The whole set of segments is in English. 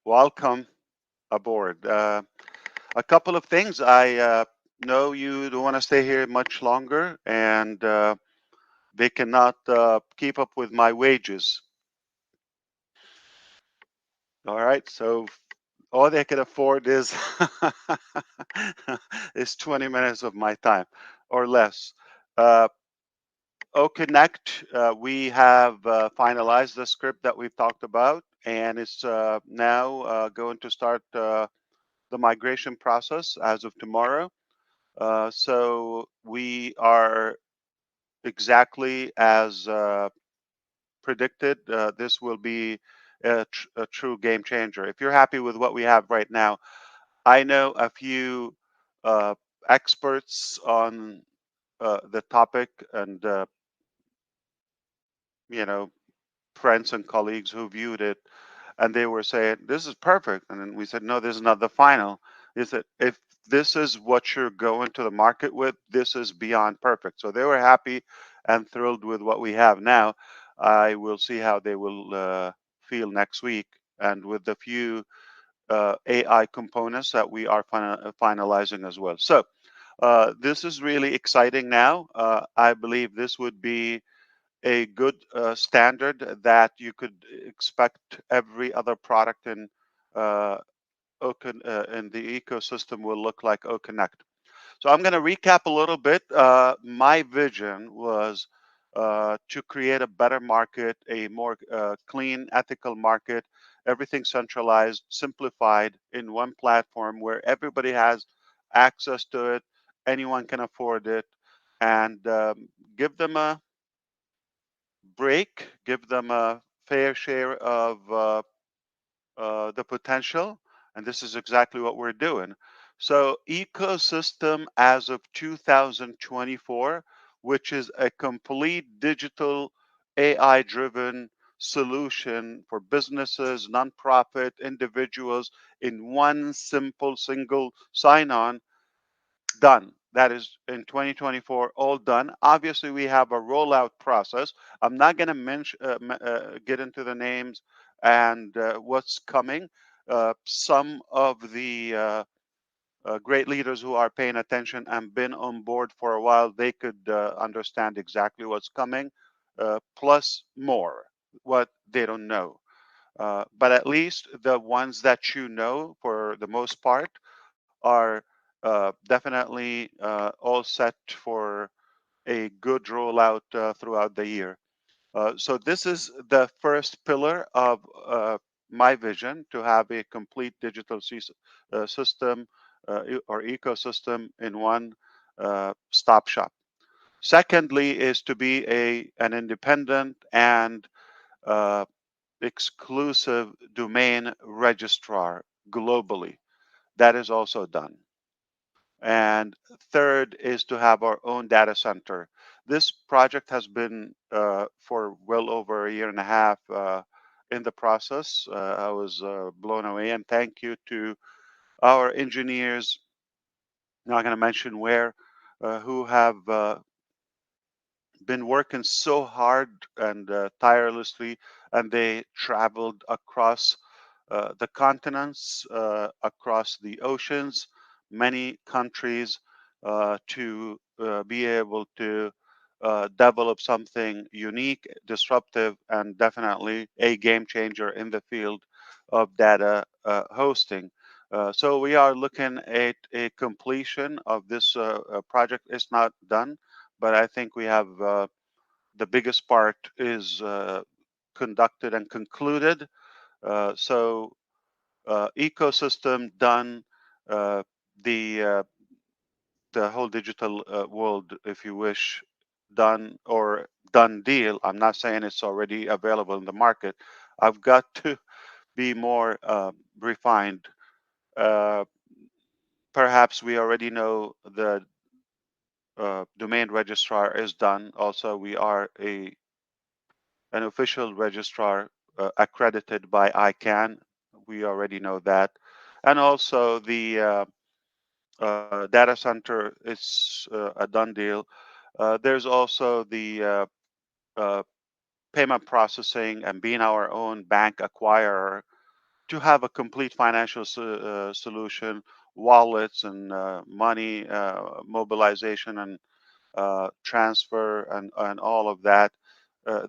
Welcome aboard. A couple of things. I know you don't want to stay here much longer, and they cannot keep up with my wages. All right, so all they can afford is is 20 minutes of my time or less. Uh, OConnect, we have finalized the script that we've talked about, and it's now going to start the migration process as of tomorrow. So we are exactly as predicted. This will be a true game changer. If you're happy with what we have right now, I know a few uh, experts on the topic, and you know, friends and colleagues who viewed it, and they were saying this is perfect. And then we said, no, this is not the final. They said, if this is what you're going to the market with, this is beyond perfect. So they were happy and thrilled with what we have now. I will see how they will feel next week, and with the few AI components that we are finalizing as well. So this is really exciting now. I believe this would be a good standard that you could expect every other product uh, in the ecosystem will look like OConnect. So I'm going to recap a little bit. My vision was to create a better market, a more clean, ethical market, everything centralized, simplified in one platform where everybody has access to it, anyone can afford it, and give them a break, give them a fair share of the potential. And this is exactly what we're doing. So, ecosystem as of 2024, which is a complete digital AI driven solution for businesses, nonprofit, individuals in one simple single sign on, done. That is in 2024, all done. Obviously, we have a rollout process. I'm not going to get into the names and what's coming. Some of the great leaders who are paying attention and been on board for a while, they could understand exactly what's coming, plus more what they don't know. But at least the ones that you know, for the most part, are definitely all set for a good rollout throughout the year. So this is the first pillar of my vision, to have a complete digital system or ecosystem in one stop shop. Secondly, is to be an independent and uh, exclusive domain registrar globally. That is also done. And third is to have our own data center. This project has been for well over a year and a half in the process. I was blown away, and thank you to our engineers, not going to mention where, who have been working so hard and tirelessly, and they traveled across the continents, across the oceans, many countries, to be able to develop something unique, disruptive, and definitely a game changer in the field of data hosting. So we are looking at a completion of this project. It's not done, but I think we have the biggest part is conducted and concluded. So ecosystem done, uh, the uh, the whole digital world, if you wish, done or done deal. I'm not saying it's already available in the market. I've got to be more refined. Uh, Perhaps we already know the domain registrar is done. Also, we are an official registrar accredited by ICANN. We already know that. And also the data center is a done deal. There's also the uh, payment processing and being our own bank acquirer. to have a complete financial solution, wallets and money mobilization and transfer and all of that.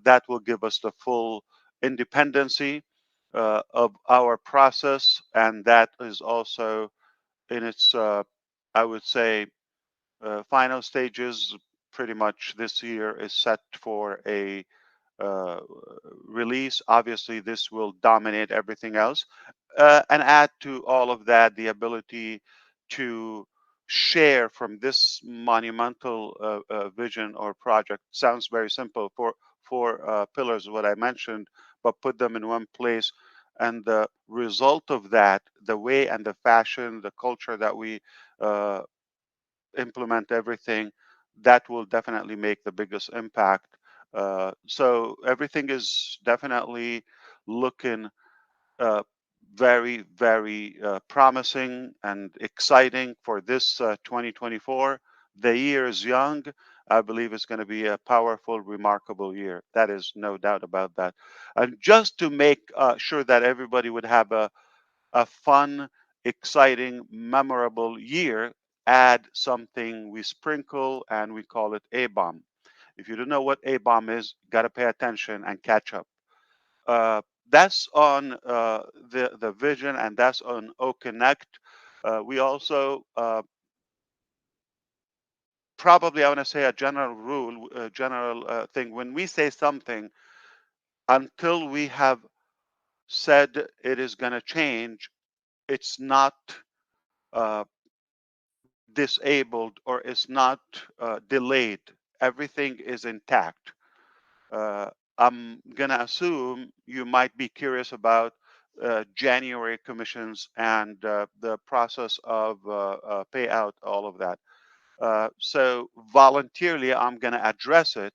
That will give us the full independency of our process, and that is also in its, I would say, final stages. Pretty much this year is set for a uh, release. Obviously, this will dominate everything else. And add to all of that the ability to share from this monumental vision or project. Sounds very simple. Four pillars, what I mentioned, but put them in one place. And the result of that, the way and the fashion, the culture that we uh, implement everything, that will definitely make the biggest impact. So everything is definitely looking uh, very, very promising and exciting for this 2024. The year is young. I believe it's going to be a powerful, remarkable year. That is no doubt about that. And just to make sure that everybody would have a fun, exciting, memorable year, add something we sprinkle and we call it A bomb. If you don't know what A bomb is, got to pay attention and catch up. That's on the vision, and that's on OConnect. We also probably, I want to say, a general rule, a general thing. When we say something, until we have said it is going to change, it's not uh, disabled or it's not delayed. Everything is intact. Uh, I'm going to assume you might be curious about January commissions and the process of payout, all of that. So voluntarily, I'm going to address it,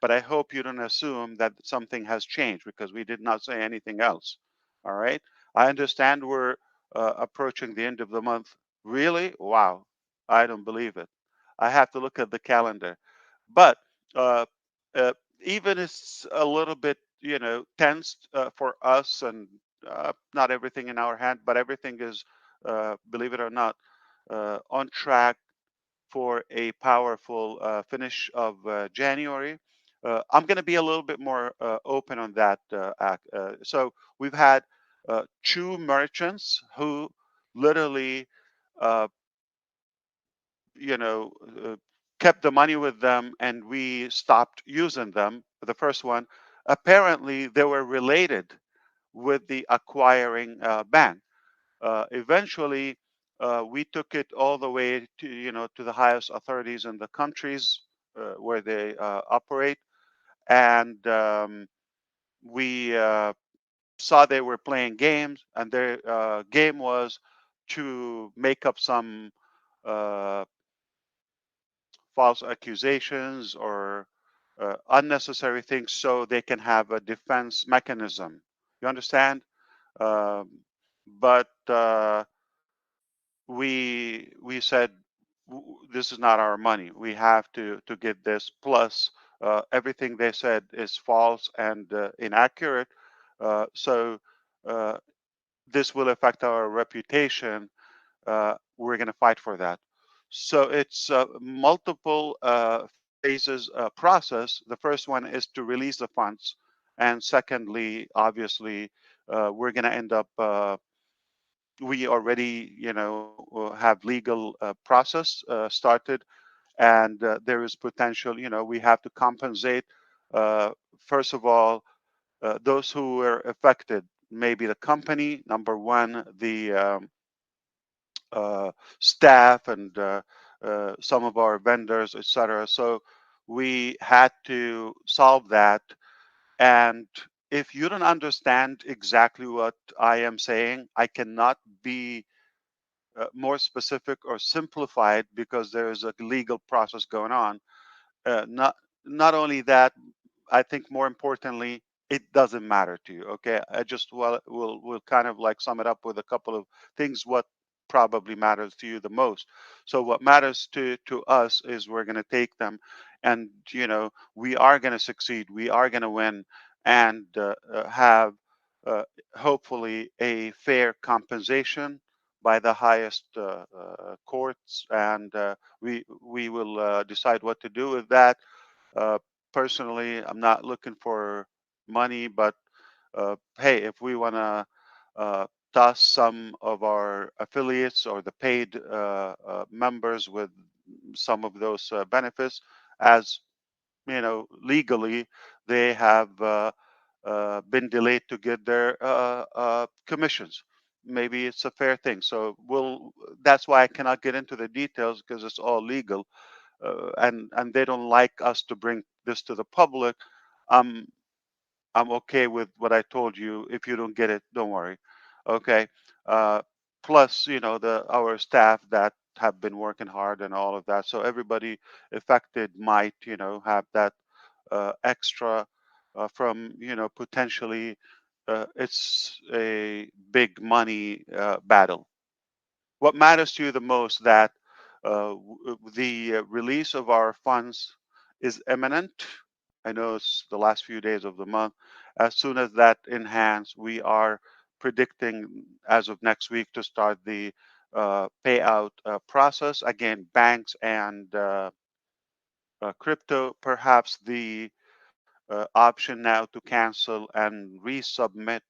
but I hope you don't assume that something has changed because we did not say anything else. All right. I understand we're approaching the end of the month. Really? Wow. I don't believe it. I have to look at the calendar. But uh, uh, even it's a little bit, tensed for us and not everything in our hand, but everything is, believe it or not, on track for a powerful finish of January. I'm going to be a little bit more open on that. So we've had two merchants who literally, uh, you know, uh, kept the money with them, and we stopped using them. The first one, apparently, they were related with the acquiring bank. Eventually, we took it all the way to to the highest authorities in the countries where they operate, and we saw they were playing games, and their game was to make up some uh, false accusations or unnecessary things so they can have a defense mechanism. You understand? Um, but we said this is not our money. We have to get this. Plus, everything they said is false and inaccurate. So uh, this will affect our reputation. We're going to fight for that. So it's multiple phases process. The first one is to release the funds, and secondly, obviously, we're going to end up. We already, have legal process started, and there is potential. We have to compensate. Uh, First of all, those who were affected, maybe the company, number one, the staff and some of our vendors, etc. So we had to solve that. And if you don't understand exactly what I am saying, I cannot be more specific or simplified because there is a legal process going on. Not only that, I think more importantly, it doesn't matter to you. Okay, I just will kind of like sum it up with a couple of things. What probably matters to you the most. So what matters to us is we're going to take them, and we are going to succeed. We are going to win, and have uh, hopefully a fair compensation by the highest courts, and we will decide what to do with that. Uh, Personally, I'm not looking for money, but hey, if we want to toss some of our affiliates or the paid members with some of those benefits, as legally they have been delayed to get their commissions. Maybe it's a fair thing. So we'll. That's why I cannot get into the details because it's all legal, and they don't like us to bring this to the public. Um, I'm okay with what I told you. If you don't get it, don't worry. Okay. Uh, Plus, the our staff that have been working hard and all of that. So everybody affected might, have that extra from, potentially it's a big money battle. What matters to you the most that the release of our funds is imminent. I know it's the last few days of the month. As soon as that enhance, we are predicting as of next week to start the payout process. Again, banks and crypto, perhaps the option now to cancel and resubmit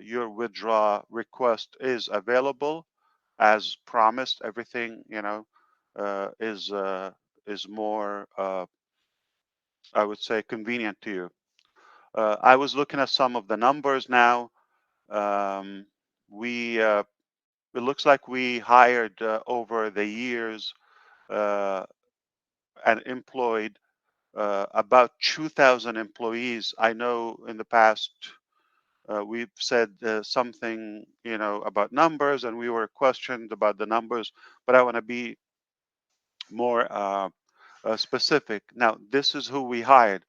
your withdraw request is available as promised. Everything is more I would say convenient to you. I was looking at some of the numbers now. Um, we It looks like we hired over the years uh, and employed about 2,000 employees. I know in the past we've said something, about numbers, and we were questioned about the numbers. But I want to be more specific. Now, this is who we hired.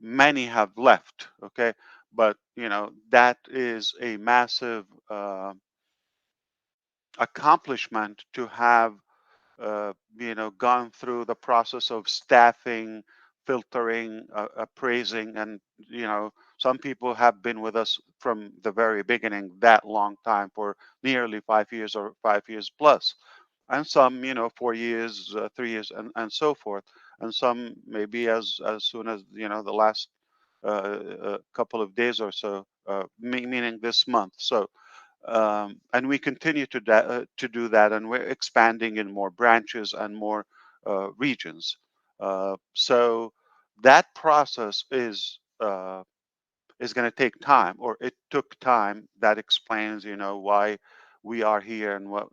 Many have left. Okay, but that is a massive accomplishment to have gone through the process of staffing, filtering, appraising, and some people have been with us from the very beginning, that long time, for nearly 5 years or 5 years plus, and some 4 years, 3 years, and so forth, and some maybe as soon as the last couple of days or so, meaning this month. So and we continue to do that, and we're expanding in more branches and more regions. So that process is going to take time, or it took time. That explains, why we are here, and what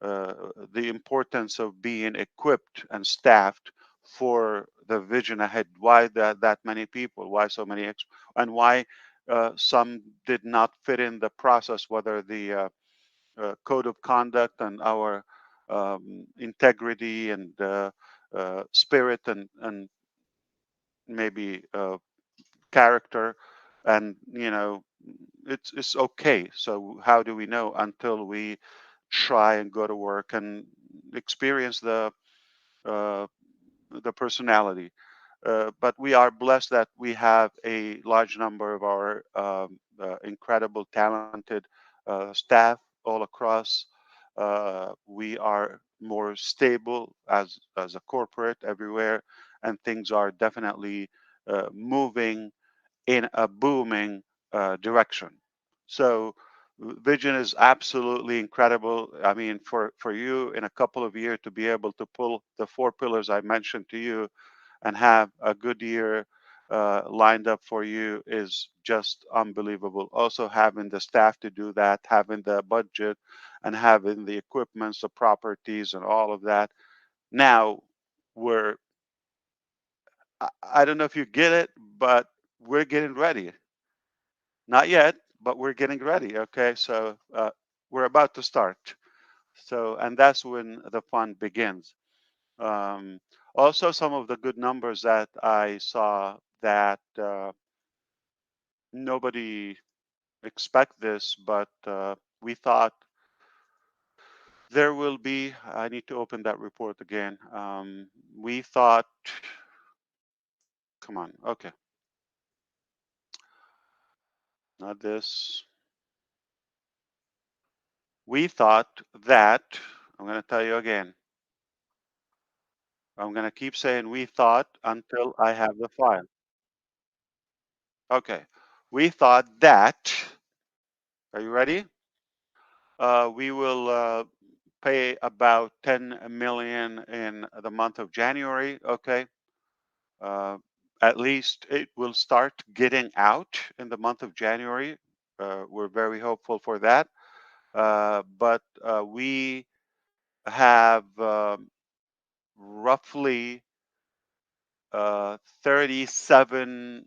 uh, the importance of being equipped and staffed for the vision ahead. Why that many people? Why so many? And why some did not fit in the process? Whether the code of conduct and our integrity and spirit and maybe character, and it's okay. So how do we know until we try and go to work and experience uh, the personality? But we are blessed that we have a large number of our incredible, talented staff all across. We are more stable as a corporate everywhere, and things are definitely moving in a booming direction. So vision is absolutely incredible. I mean, for you in a couple of years to be able to pull the four pillars I mentioned to you and have a good year lined up for you is just unbelievable. Also, having the staff to do that, having the budget, and having the equipments, the properties, and all of that. Now, we're, I don't know if you get it, but we're getting ready. Not yet, but we're getting ready. Okay, so we're about to start. So, and that's when the fun begins. Um, Also, some of the good numbers that I saw that nobody expect this, but we thought there will be. I need to open that report again. We thought, come on, okay. not this. We thought that, I'm going to tell you again, I'm going to keep saying we thought until I have the file. Okay. We thought that, are you ready? We will pay about 10 million in the month of January. Okay. Uh, at least it will start getting out in the month of January. We're very hopeful for that. But we have roughly 37.3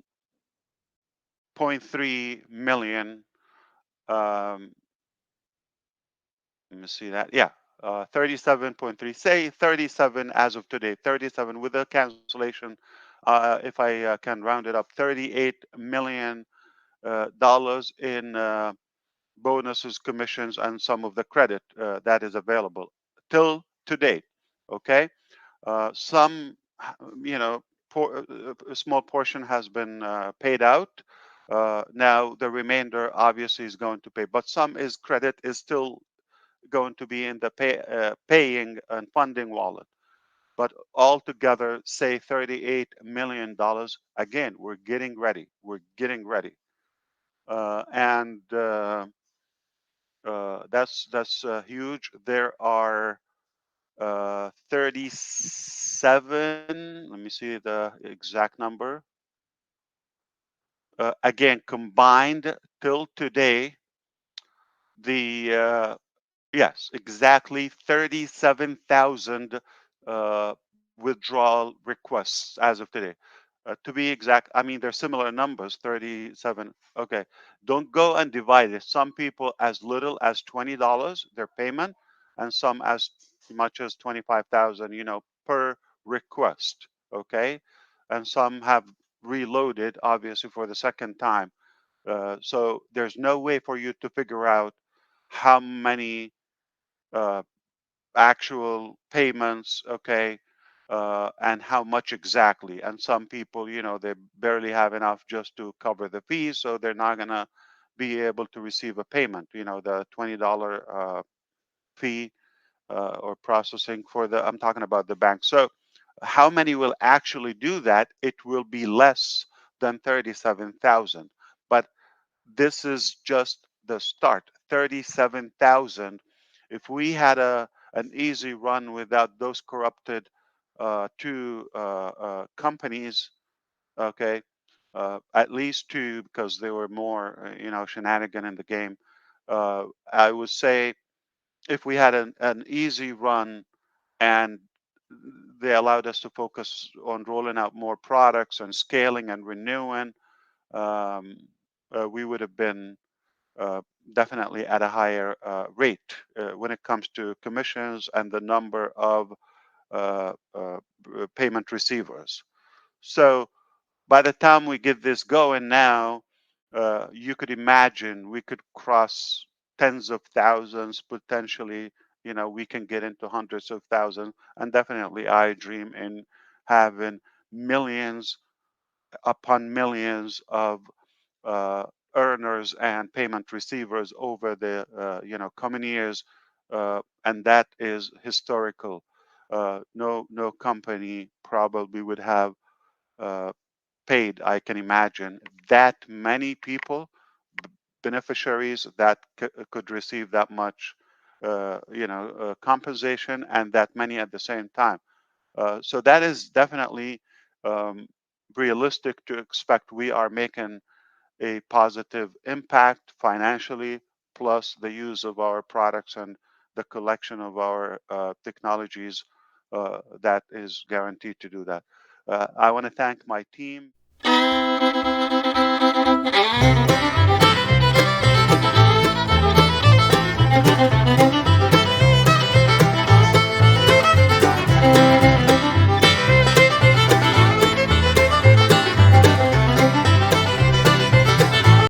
million. Um, Let me see that. Yeah, 37.3. Say 37 as of today. 37 with a cancellation. If I can round it up, 38 million dollars in bonuses, commissions, and some of the credit that is available till to date. Okay. Some, you know, a small portion has been paid out. Now the remainder obviously is going to pay, but some is credit is still going to be in the paying and funding wallet. But altogether, say $38 million. Again, we're getting ready. We're getting ready, and that's huge. There are 37. Let me see the exact number. Again, combined till today, the yes, exactly 37,000 uh, withdrawal requests as of today. To be exact, I mean, they're similar numbers, 37. Okay. Don't go and divide it. Some people as little as $20 their payment, and some as much as 25,000, per request. Okay. And some have reloaded, obviously, for the second time. So there's no way for you to figure out how many uh, actual payments, okay, and how much exactly. And some people, they barely have enough just to cover the fees, so they're not gonna be able to receive a payment. The $20 fee or processing for the. I'm talking about the bank. So, how many will actually do that? It will be less than 37,000, but this is just the start. 37,000. If we had an easy run without those corrupted two companies, okay, at least two, because there were more, shenanigan in the game. I would say if we had an easy run and they allowed us to focus on rolling out more products and scaling and renewing, um, we would have been uh, definitely at a higher rate when it comes to commissions and the number of payment receivers. So by the time we get this going now, you could imagine we could cross tens of thousands, potentially, we can get into hundreds of thousands. And definitely, I dream in having millions upon millions of uh, earners and payment receivers over the coming years, and that is historical. No company probably would have uh, paid, I can imagine, that many people, beneficiaries that could receive that much compensation, and that many at the same time. So that is definitely um, realistic to expect we are making a positive impact financially, plus the use of our products and the collection of our technologies that is guaranteed to do that. I want to thank my team.